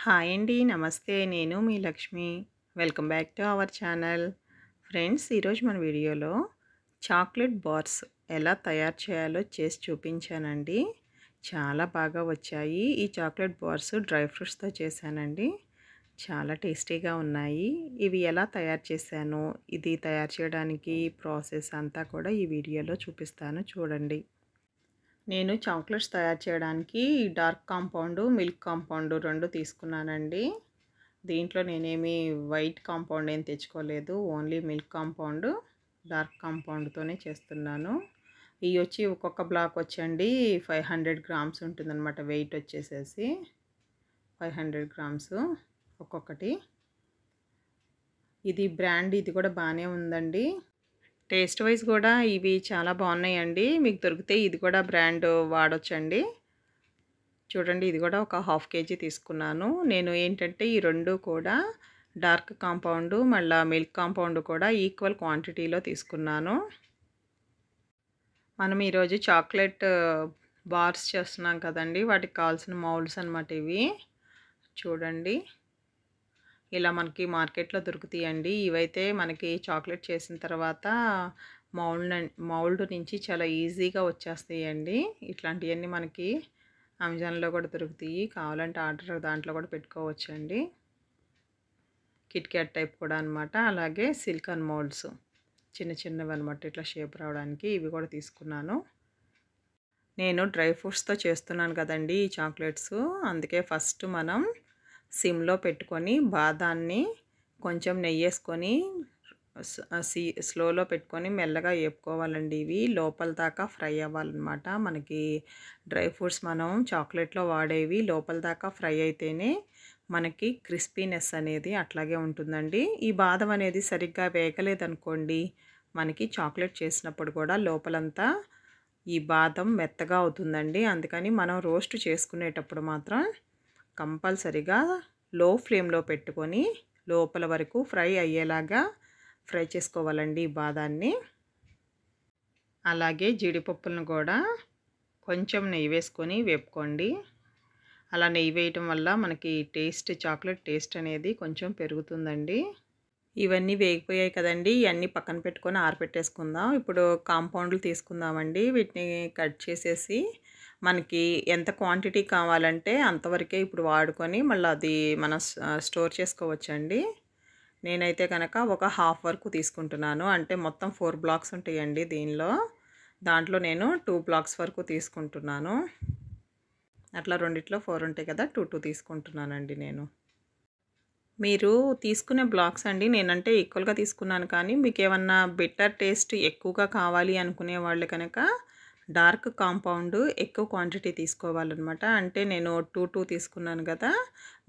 Hi అండి. నమస్తే. నేను మీ Lakshmi. Welcome back to our channel. Friends, ఈరోజు మన వీడియోలో చాక్లెట్ బార్స్ ఎలా తయారు చేయాలో చేసి చూపించానండి. చాలా బాగా వచ్చాయి. ఈ చాక్లెట్ బార్స్ డ్రై ఫ్రూట్స్‌తో చేశానండి. చాలా టేస్టీగా ఉన్నాయి. ఇవి ఎలా తయారు చేశానో, ఇది తయారు చేయడానికి ప్రాసెస్ అంతా కూడా ఈ వీడియోలో చూపిస్తాను, చూడండి. నేను చాక్లెట్స్ తయారు చేయడానికి డార్క్ కాంపౌండ్, మిల్క్ కాంపౌండ్ 2 తీసుకున్నానండి. దీంట్లో నేనేమి వైట్ కాంపౌండ్ ఏం తెచ్చుకోలేదు. ఓన్లీ మిల్క్ కాంపౌండ్, డార్క్ కాంపౌండ్‌తోనే చేస్తున్నాను. ఇవి వచ్చి ఒక్కొక్క బ్లాక్ వచ్చండి 500 గ్రామ్స్ ఉంటుందన్నమాట. వెయిట్ వచ్చేసేసి 500 గ్రామ్స్ ఒక్కొక్కటి. ఇది బ్రాండ్, ఇది కూడా బాగానే ఉందండి. టేస్ట్ వైజ్ కూడా ఇవి చాలా బాగున్నాయండి. మీకు దొరికితే ఇది కూడా బ్రాండ్ వాడొచ్చండి. చూడండి, ఇది కూడా ఒక హాఫ్ కేజీ తీసుకున్నాను. నేను ఏంటంటే ఈ 2 కూడా డార్క్ కాంపౌండ్, మళ్ళీ మిల్క్ కాంపౌండ్ కూడా ఈక్వల్ క్వాంటిటీలో తీసుకున్నాను. మనం ఈరోజు చాక్లెట్ బార్స్ చేస్తున్నాం కదండి, వాటికి కావాల్సిన మౌల్డ్స్ అనమాట ఇవి. చూడండి, ఇలా మనకి మార్కెట్‌లో దొరుకుతాయండి. ఇవైతే మనకి చాక్లెట్ చేసిన తర్వాత మౌల్డ్ నుంచి చాలా ఈజీగా వచ్చేస్తాయండి. ఇట్లాంటియన్నీ మనకి అమెజాన్‌లో కూడా దొరుకుతాయి. కావాలంటే ఆర్డర్ దాంట్లో కూడా పెట్టుకోవచ్చండి. కిట్ క్యాట్ టైప్ కూడా అనమాట. అలాగే సిలికాన్ మౌల్డ్స్ చిన్న చిన్నవన్నమాట, ఇట్లా షేప్ రావడానికి. ఇవి కూడా తీసుకున్నాను. నేను డ్రై ఫ్రూట్స్‌తో చేస్తున్నాను కదండి ఈ చాక్లెట్స్. అందుకే ఫస్ట్ మనం సిమ్‌లో పెట్టుకొని బాదాన్ని కొంచెం నెయ్యేసుకొని స్లోలో పెట్టుకొని మెల్లగా వేపుకోవాలండి. ఇవి లోపల దాకా ఫ్రై అవ్వాలన్నమాట. మనకి డ్రై ఫ్రూట్స్ మనం చాక్లెట్లో వాడేవి లోపల దాకా ఫ్రై అయితేనే మనకి క్రిస్పీనెస్ అనేది అట్లాగే ఉంటుందండి. ఈ బాదం అనేది సరిగ్గా వేగలేదనుకోండి, మనకి చాక్లెట్ చేసినప్పుడు కూడా లోపలంతా ఈ బాదం మెత్తగా అవుతుందండి. అందుకని మనం రోస్ట్ చేసుకునేటప్పుడు మాత్రం కంపల్సరిగా లో ఫ్లేమ్లో పెట్టుకొని లోపల వరకు ఫ్రై అయ్యేలాగా ఫ్రై చేసుకోవాలండి ఈ బాదాన్ని. అలాగే జీడిపప్పులను కూడా కొంచెం నెయ్యి వేసుకొని వేపుకోండి. అలా నెయ్యి వేయటం వల్ల మనకి చాక్లెట్ టేస్ట్ అనేది కొంచెం పెరుగుతుందండి. ఇవన్నీ వేగిపోయాయి కదండి, ఇవన్నీ పక్కన పెట్టుకొని ఆరబెట్టేసుకుందాం. ఇప్పుడు కాంపౌండ్లు తీసుకుందామండి. వీటిని కట్ చేసేసి మనకి ఎంత క్వాంటిటీ కావాలంటే అంతవరకే ఇప్పుడు వాడుకొని మళ్ళీ అది మనం స్టోర్ చేసుకోవచ్చండి. నేనైతే కనుక ఒక హాఫ్ వరకు తీసుకుంటున్నాను. అంటే మొత్తం 4 బ్లాక్స్ ఉంటాయండి దాంట్లో నేను 2 బ్లాక్స్ వరకు తీసుకుంటున్నాను. అట్లా రెండిట్లో 4 ఉంటాయి కదా, 2 తీసుకుంటున్నానండి నేను. మీరు తీసుకునే బ్లాక్స్ అండి, నేనంటే ఈక్వల్గా తీసుకున్నాను. కానీ మీకు ఏమన్నా బెటర్ టేస్ట్ ఎక్కువగా కావాలి అనుకునే వాళ్ళు కనుక డార్క్ కాంపౌండ్ ఎక్కువ క్వాంటిటీ తీసుకోవాలన్నమాట. అంటే నేను 2 తీసుకున్నాను కదా,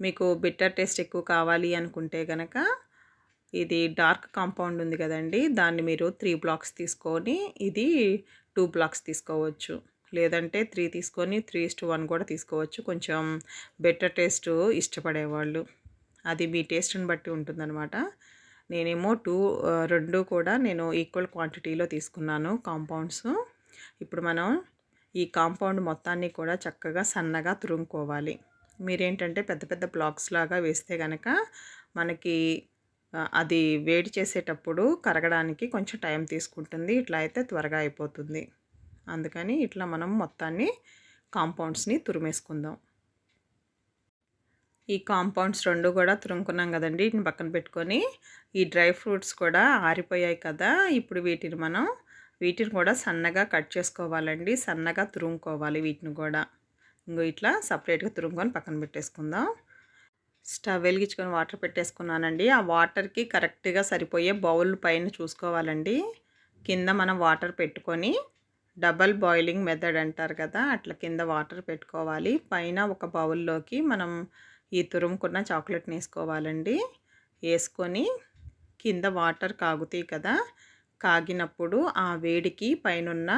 మీకు బెటర్ టేస్ట్ ఎక్కువ కావాలి అనుకుంటే కనుక ఇది డార్క్ కాంపౌండ్ ఉంది కదండి, దాన్ని మీరు 3 బ్లాక్స్ తీసుకొని ఇది 2 బ్లాక్స్ తీసుకోవచ్చు. లేదంటే 3 తీసుకొని 3:1 కూడా తీసుకోవచ్చు, కొంచెం బెటర్ టేస్ట్ ఇష్టపడేవాళ్ళు. అది మీ టేస్ట్ని బట్టి ఉంటుందన్నమాట. నేనేమో 2 కూడా నేను ఈక్వల్ క్వాంటిటీలో తీసుకున్నాను కాంపౌండ్స్. ఇప్పుడు మనం ఈ కాంపౌండ్ మొత్తాన్ని కూడా చక్కగా సన్నగా తురుముకోవాలి. మీరేంటంటే పెద్ద పెద్ద బ్లాక్స్ లాగా వేస్తే కనుక మనకి అది వేడి చేసేటప్పుడు కరగడానికి కొంచెం టైం తీసుకుంటుంది. ఇట్లా అయితే త్వరగా అయిపోతుంది. అందుకని ఇట్లా మనం మొత్తాన్ని కాంపౌండ్స్ని తురిమేసుకుందాం. ఈ కాంపౌండ్స్ 2 కూడా తురుముకున్నాం కదండి, వీటిని పక్కన పెట్టుకొని ఈ డ్రై ఫ్రూట్స్ కూడా ఆరిపోయాయి కదా, ఇప్పుడు వీటిని కూడా సన్నగా కట్ చేసుకోవాలండి. సన్నగా తురుముకోవాలి వీటిని కూడా. ఇట్లా సపరేట్గా తురుముకొని పక్కన పెట్టేసుకుందాం. స్టవ్ వెలిగించుకొని వాటర్ పెట్టేసుకున్నానండి. ఆ వాటర్కి కరెక్ట్గా సరిపోయే బౌల్ పైన చూసుకోవాలండి. కింద మనం వాటర్ పెట్టుకొని డబల్ బాయిలింగ్ మెథడ్ అంటారు కదా, అట్లా కింద వాటర్ పెట్టుకోవాలి. పైన ఒక బౌల్లోకి మనం ఈ తురుముకున్న చాక్లెట్ని వేసుకోవాలండి. వేసుకొని కింద వాటర్ కాగుతాయి కదా, కాగినప్పుడు ఆ వేడికి పైనున్న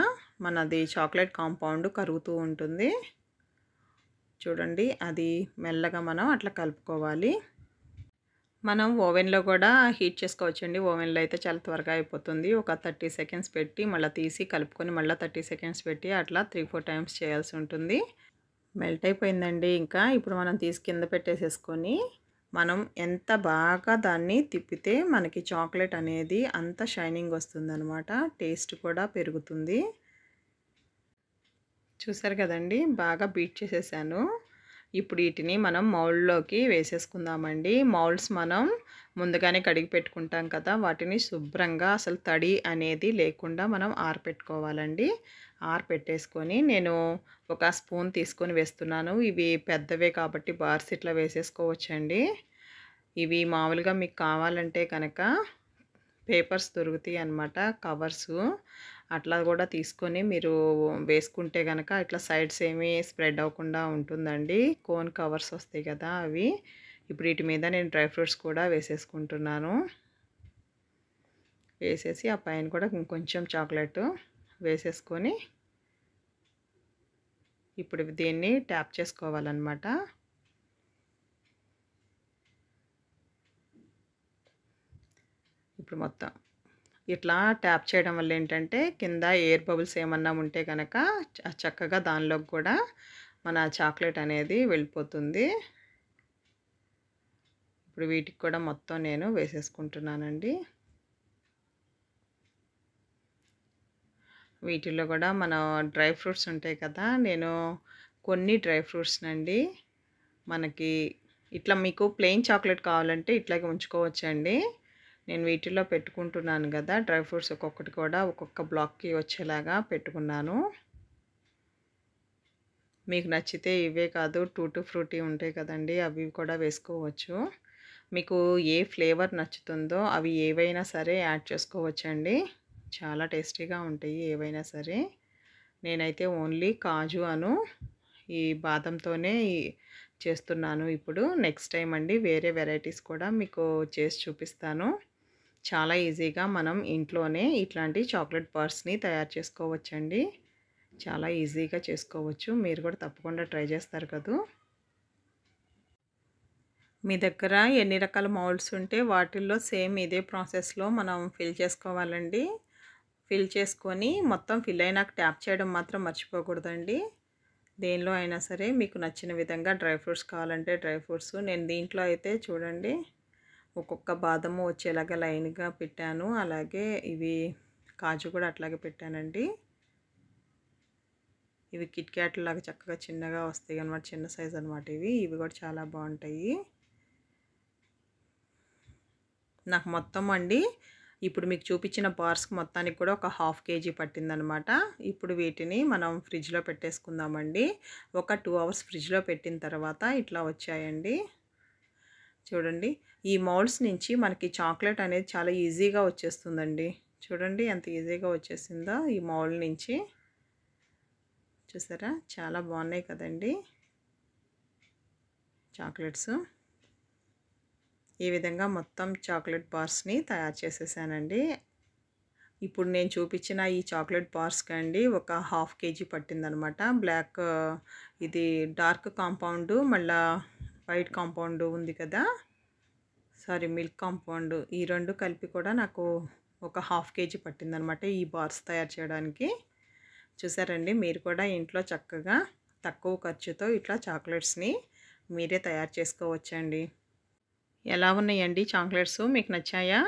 మనది చాక్లెట్ కాంపౌండ్ కరుగుతూ ఉంటుంది. చూడండి, అది మెల్లగా మనం అట్లా కలుపుకోవాలి. మనం ఓవెన్లో కూడా హీట్ చేసుకోవచ్చండి. ఓవెన్లో అయితే చాలా త్వరగా అయిపోతుంది. ఒక 30 సెకండ్స్ పెట్టి మళ్ళీ తీసి కలుపుకొని మళ్ళీ 30 సెకండ్స్ పెట్టి అట్లా 3-4 టైమ్స్ చేయాల్సి ఉంటుంది. మెల్ట్ అయిపోయిందండి. ఇంకా ఇప్పుడు మనం తీసి కింద పెట్టేసేసుకొని మనం ఎంత బాగా దాన్ని తిప్పితే మనకి చాక్లెట్ అనేది అంత షైనింగ్ వస్తుందనమాట. టేస్ట్ కూడా పెరుగుతుంది. చూసారు కదండి, బాగా బీట్ చేసేసాను. ఇప్పుడు వీటిని మనం మౌల్డ్లోకి వేసేసుకుందామండి. మౌల్డ్స్ మనం ముందుగానే కడిగి పెట్టుకుంటాం కదా, వాటిని శుభ్రంగా అసలు తడి అనేది లేకుండా మనం ఆరపెట్టుకోవాలండి. ఆరపెట్టేసుకొని నేను ఒక స్పూన్ తీసుకొని వేస్తున్నాను. ఇవి పెద్దవే కాబట్టి బార్స్ ఇట్లా వేసేసుకోవచ్చండి. ఇవి మామూలుగా మీకు కావాలంటే కనుక పేపర్స్ దొరుకుతాయి అన్నమాట, కవర్సు. అట్లా కూడా తీసుకొని మీరు వేసుకుంటే కనుక ఇట్లా సైడ్స్ ఏమీ స్ప్రెడ్ అవ్వకుండా ఉంటుందండి. కోన్ కవర్స్ వస్తాయి కదా అవి. ఇప్పుడు వీటి మీద నేను డ్రై ఫ్రూట్స్ కూడా వేసేసుకుంటున్నాను. వేసేసి ఆ పైన కూడా ఇంకొంచెం చాక్లెట్ వేసేసుకొని ఇప్పుడు దీన్ని ట్యాప్ చేసుకోవాలన్నమాట. ఇప్పుడు మొత్తం ఇట్లా ట్యాప్ చేయడం వల్ల ఏంటంటే కింద ఎయిర్ బబుల్స్ ఏమన్నా ఉంటే కనుక చక్కగా దానిలోకి కూడా మన చాక్లెట్ అనేది వెళ్ళిపోతుంది. ఇప్పుడు వీటికి కూడా మొత్తం నేను వేసేసుకుంటున్నానండి. వీటిల్లో కూడా మన డ్రై ఫ్రూట్స్ ఉంటాయి కదా, నేను కొన్ని డ్రై ఫ్రూట్స్నండి మనకి ఇట్లా మీకు ప్లెయిన్ చాక్లెట్ కావాలంటే ఇట్లాగే ఉంచుకోవచ్చండి. నేను వీటిల్లో పెట్టుకుంటున్నాను కదా డ్రై ఫ్రూట్స్, ఒక్కొక్కటి కూడా ఒక్కొక్క బ్లాక్కి వచ్చేలాగా పెట్టుకున్నాను. మీకు నచ్చితే ఇవే కాదు టూటీ ఫ్రూటీ ఉంటాయి కదండి, అవి కూడా వేసుకోవచ్చు. మీకు ఏ ఫ్లేవర్ నచ్చుతుందో అవి ఏవైనా సరే యాడ్ చేసుకోవచ్చండి. చాలా టేస్టీగా ఉంటాయి ఏవైనా సరే. నేనైతే ఓన్లీ కాజు అను ఈ బాదంతోనే చేస్తున్నాను. ఇప్పుడు నెక్స్ట్ టైం అండి వేరే వెరైటీస్ కూడా మీకు చేసి చూపిస్తాను. చాలా ఈజీగా మనం ఇంట్లోనే ఇట్లాంటి చాక్లెట్ బార్స్ని తయారు చేసుకోవచ్చండి. చాలా ఈజీగా చేసుకోవచ్చు. మీరు కూడా తప్పకుండా ట్రై చేస్తారు కదూ. మీ దగ్గర ఎన్ని రకాల మౌల్డ్స్ ఉంటే వాటిల్లో సేమ్ ఇదే ప్రాసెస్లో మనం ఫిల్ చేసుకోవాలండి. ఫిల్ చేసుకొని మొత్తం ఫిల్ అయినాక ట్యాప్ చేయడం మాత్రం మర్చిపోకూడదండి. దేనిలో అయినా సరే మీకు నచ్చిన విధంగా డ్రై ఫ్రూట్స్ కావాలంటే డ్రై ఫ్రూట్స్, నేను దీంట్లో అయితే చూడండి ఒక్కొక్క బాదము వచ్చేలాగా లైన్గా పెట్టాను. అలాగే ఇవి కాజు కూడా అట్లాగే పెట్టానండి. ఇవి కిట్ క్యాట్ లాగా చక్కగా చిన్నగా వస్తాయి అన్నమాట, చిన్న సైజ్ అనమాట ఇవి. ఇవి కూడా చాలా బాగుంటాయి. నాకు మొత్తం అండి ఇప్పుడు మీకు చూపించిన బార్స్కి మొత్తానికి కూడా ఒక 1/2 kg పట్టిందనమాట. ఇప్పుడు వీటిని మనం ఫ్రిడ్జ్లో పెట్టేసుకుందామండి. ఒక 2 hours ఫ్రిడ్జ్లో పెట్టిన తర్వాత ఇట్లా వచ్చాయండి. చూడండి, ఈ మౌల్డ్స్ నుంచి మనకి చాక్లెట్ అనేది చాలా ఈజీగా వచ్చేస్తుందండి. చూడండి ఎంత ఈజీగా వచ్చేసిందో ఈ మౌల్డ్ నుంచి. చూసారా, చాలా బాగున్నాయి కదండి చాక్లెట్స్. ఈ విధంగా మొత్తం చాక్లెట్ బార్స్ని తయారు చేసేసానండి. ఇప్పుడు నేను చూపించిన ఈ చాక్లెట్ బార్స్కి అండి ఒక 1/2 kg పట్టిందనమాట. బ్లాక్ ఇది డార్క్ కాంపౌండ్, మళ్ళీ వైట్ కాంపౌండ్ ఉంది కదా, సారీ మిల్క్ కాంపౌండ్, ఈ రెండు కలిపి కూడా నాకు ఒక 1/2 kg పట్టిందనమాట ఈ బార్స్ తయారు చేయడానికి. చూసారండి, మీరు కూడా ఇంట్లో చక్కగా తక్కువ ఖర్చుతో ఇట్లా చాక్లెట్స్ని మీరే తయారు చేసుకోవచ్చండి. ఎలా ఉన్నాయండి చాక్లెట్స్, మీకు నచ్చాయా?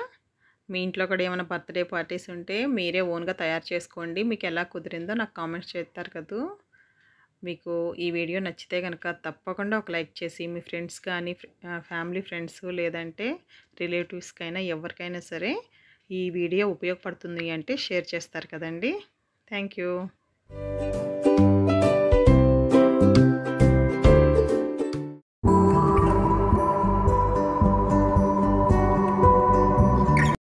మీ ఇంట్లో కూడా ఏమైనా బర్త్డే పార్టీస్ ఉంటే మీరే ఓన్గా తయారు చేసుకోండి. మీకు ఎలా కుదిరిందో నాకు కామెంట్స్ చేస్తారు కదూ. మీకు ఈ వీడియో నచ్చితే కనుక తప్పకుండా ఒక లైక్ చేసి మీ ఫ్రెండ్స్ కానీ ఫ్యామిలీ ఫ్రెండ్స్ లేదంటే రిలేటివ్స్కైనా ఎవరికైనా సరే ఈ వీడియో ఉపయోగపడుతుంది అంటే షేర్ చేస్తారు కదండి. Thank you.